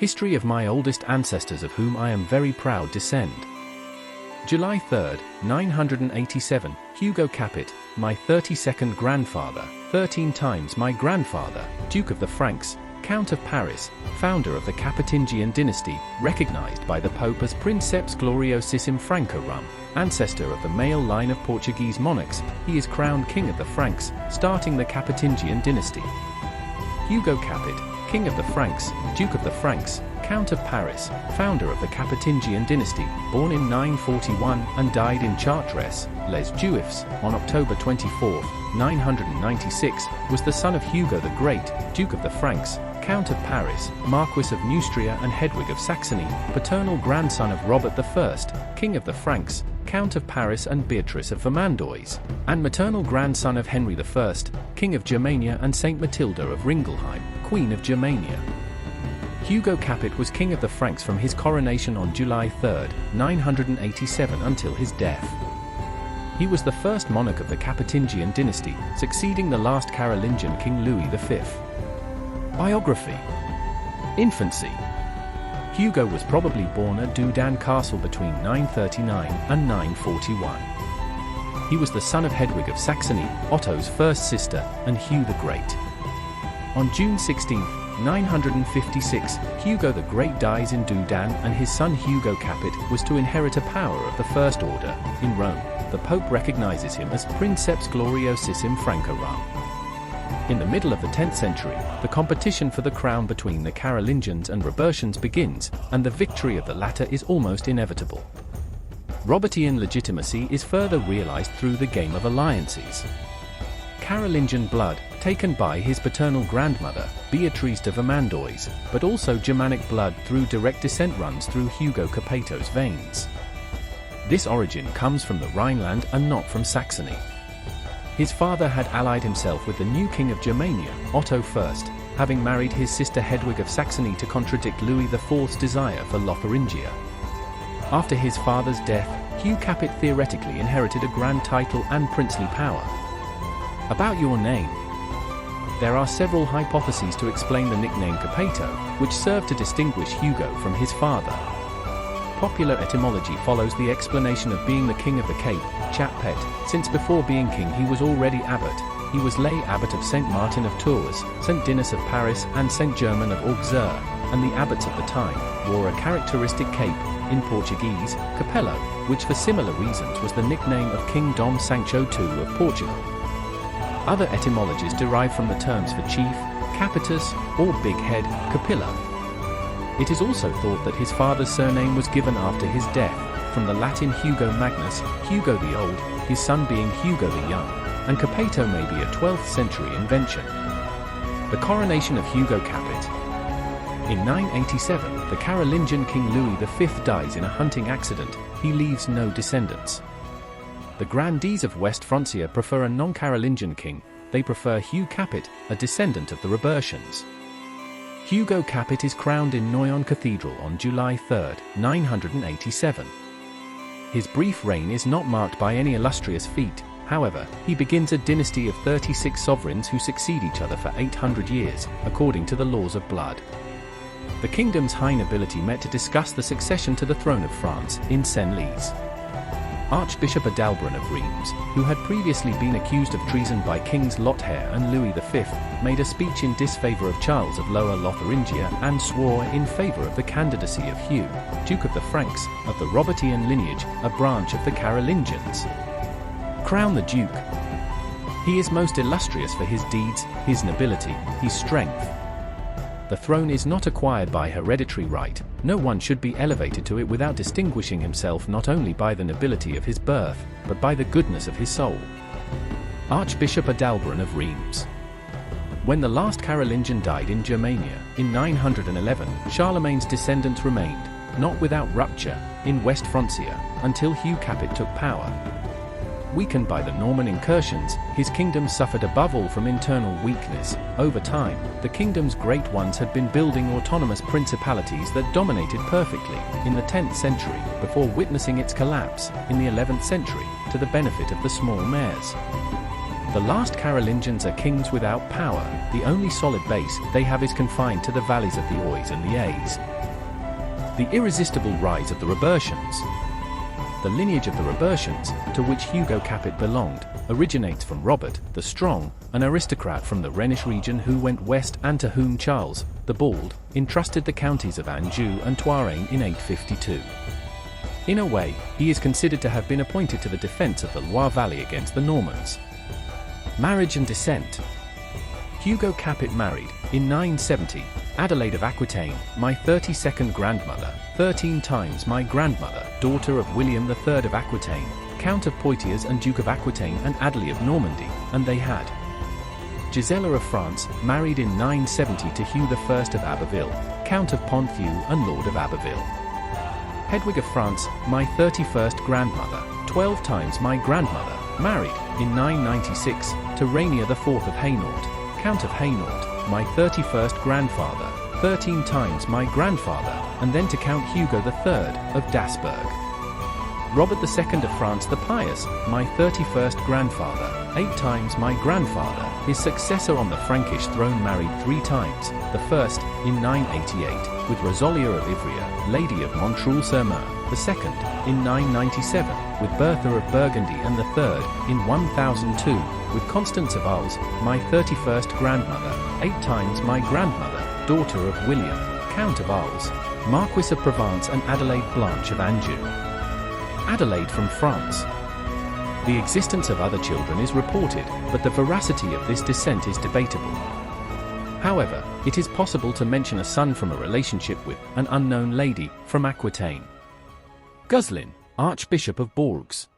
History of my oldest ancestors of whom I am very proud descend. July 3, 987, Hugo Capet, my 32nd grandfather, 13 times my grandfather, Duke of the Franks, Count of Paris, founder of the Capetingian dynasty, recognized by the Pope as Princeps Gloriosissime Francorum, ancestor of the male line of Portuguese monarchs. He is crowned King of the Franks, starting the Capetingian dynasty. Hugo Capet, King of the Franks, Duke of the Franks, Count of Paris, founder of the Capetingian dynasty, born in 941 and died in Chartres, Les Juifs, on October 24, 996, was the son of Hugo the Great, Duke of the Franks, Count of Paris, Marquis of Neustria and Hedwig of Saxony, paternal grandson of Robert I, King of the Franks, Count of Paris and Beatrice of Vermandois, and maternal grandson of Henry I, King of Germania and Saint Matilda of Ringelheim, Queen of Germania. Hugo Capet was King of the Franks from his coronation on July 3, 987 until his death. He was the first monarch of the Capetingian dynasty, succeeding the last Carolingian King Louis V. Biography. Infancy. Hugo was probably born at Doudan Castle between 939 and 941. He was the son of Hedwig of Saxony, Otto's first sister, and Hugh the Great. On June 16, 956, Hugo the Great dies in Doudan, and his son Hugo Capet was to inherit a power of the First Order. In Rome, the Pope recognizes him as Princeps Gloriosissime Francorum. In the middle of the 10th century, the competition for the crown between the Carolingians and Robertians begins, and the victory of the latter is almost inevitable. Robertian legitimacy is further realized through the game of alliances. Carolingian blood, taken by his paternal grandmother, Beatrice de Vermandois, but also Germanic blood through direct descent runs through Hugo Capeto's veins. This origin comes from the Rhineland and not from Saxony. His father had allied himself with the new king of Germania, Otto I, having married his sister Hedwig of Saxony to contradict Louis IV's desire for Lotharingia. After his father's death, Hugh Capet theoretically inherited a grand title and princely power. About your name. There are several hypotheses to explain the nickname Capeto, which serve to distinguish Hugo from his father. Popular etymology follows the explanation of being the king of the Cape, Chapet, since before being king he was already abbot. He was lay abbot of Saint Martin of Tours, Saint Denis of Paris and Saint Germain of Auxerre, and the abbots of the time wore a characteristic cape, in Portuguese, capello, which for similar reasons was the nickname of King Dom Sancho II of Portugal. Other etymologies derive from the terms for chief, capitus, or big head, capillo. It is also thought that his father's surname was given after his death, from the Latin Hugo Magnus, Hugo the Old, his son being Hugo the Young, and Capeto may be a 12th century invention. The coronation of Hugo Capet. In 987, the Carolingian King Louis V dies in a hunting accident. He leaves no descendants. The grandees of West Francia prefer a non-Carolingian king. They prefer Hugh Capet, a descendant of the Robertians. Hugo Capet is crowned in Noyon Cathedral on July 3, 987. His brief reign is not marked by any illustrious feat. However, he begins a dynasty of 36 sovereigns who succeed each other for 800 years, according to the laws of blood. The kingdom's high nobility met to discuss the succession to the throne of France in Senlis. Archbishop Adalbert of Reims, who had previously been accused of treason by Kings Lothair and Louis V, made a speech in disfavor of Charles of Lower Lotharingia and swore in favor of the candidacy of Hugh, Duke of the Franks, of the Robertian lineage, a branch of the Carolingians. Crown the Duke. He is most illustrious for his deeds, his nobility, his strength. The throne is not acquired by hereditary right. No one should be elevated to it without distinguishing himself not only by the nobility of his birth, but by the goodness of his soul. Archbishop Adalbert of Reims. When the last Carolingian died in Germania, in 911, Charlemagne's descendants remained, not without rupture, in West Francia, until Hugh Capet took power. Weakened by the Norman incursions, his kingdom suffered above all from internal weakness. Over time, the kingdom's great ones had been building autonomous principalities that dominated perfectly in the 10th century, before witnessing its collapse in the 11th century, to the benefit of the small mayors. The last Carolingians are kings without power. The only solid base they have is confined to the valleys of the Oise and the Aise. The irresistible rise of the Robertians. The lineage of the Robertians, to which Hugo Capet belonged, originates from Robert the Strong, an aristocrat from the Rhenish region who went west and to whom Charles the Bald entrusted the counties of Anjou and Touraine in 852. In a way, he is considered to have been appointed to the defense of the Loire Valley against the Normans. Marriage and descent. Hugo Capet married, in 970, Adelaide of Aquitaine, my 32nd grandmother, 13 times my grandmother, daughter of William III of Aquitaine, Count of Poitiers and Duke of Aquitaine, and Adelaide of Normandy, and they had Gisela of France, married in 970 to Hugh I of Abbeville, Count of Ponthieu and Lord of Abbeville. Hedwig of France, my 31st grandmother, 12 times my grandmother, married, in 996, to Rainier IV of Hainault, Count of Hainault, my 31st grandfather, 13 times my grandfather, and then to Count Hugo III of Dasburg. Robert II of France the Pious, my 31st grandfather, 8 times my grandfather, his successor on the Frankish throne, married 3 times, the first, in 988, with Rosalia of Ivrea, Lady of Montreuil-sur-Mer, the second, in 997, with Bertha of Burgundy, and the third, in 1002, with Constance of Arles, my 31st grandmother, 8 times my grandmother, daughter of William, Count of Arles, Marquis of Provence, and Adelaide Blanche of Anjou. Adelaide from France. The existence of other children is reported, but the veracity of this descent is debatable. However, it is possible to mention a son from a relationship with an unknown lady from Aquitaine. Guzelin, Archbishop of Bourges.